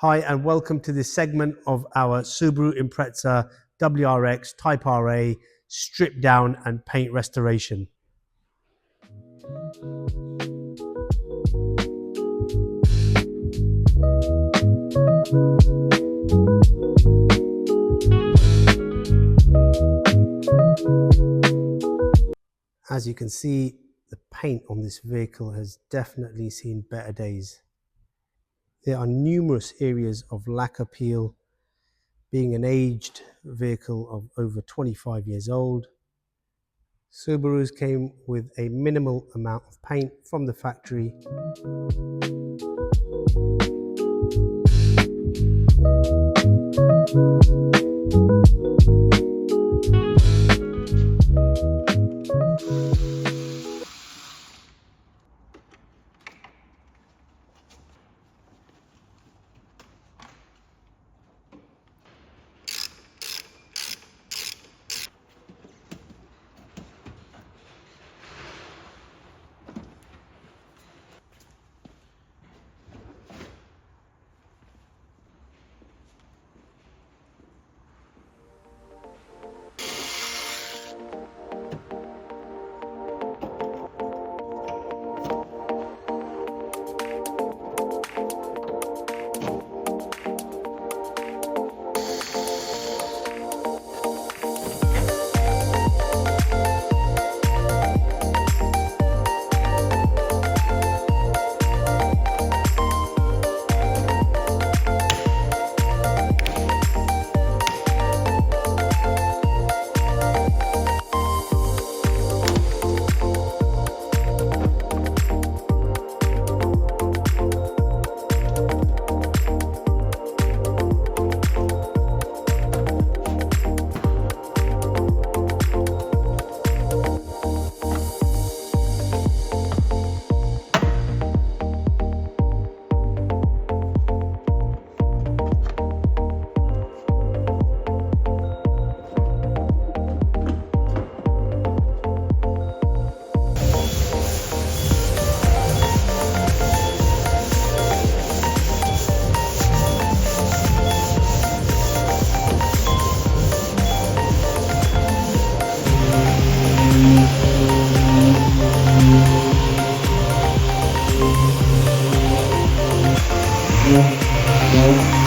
Hi, and welcome to this segment of our Subaru Impreza WRX Type RA strip down and paint restoration. As you can see, the paint on this vehicle has definitely seen better days. There are numerous areas of lacquer peel. Being an aged vehicle of over 25 years old, Subarus came with a minimal amount of paint from the factory. Yeah.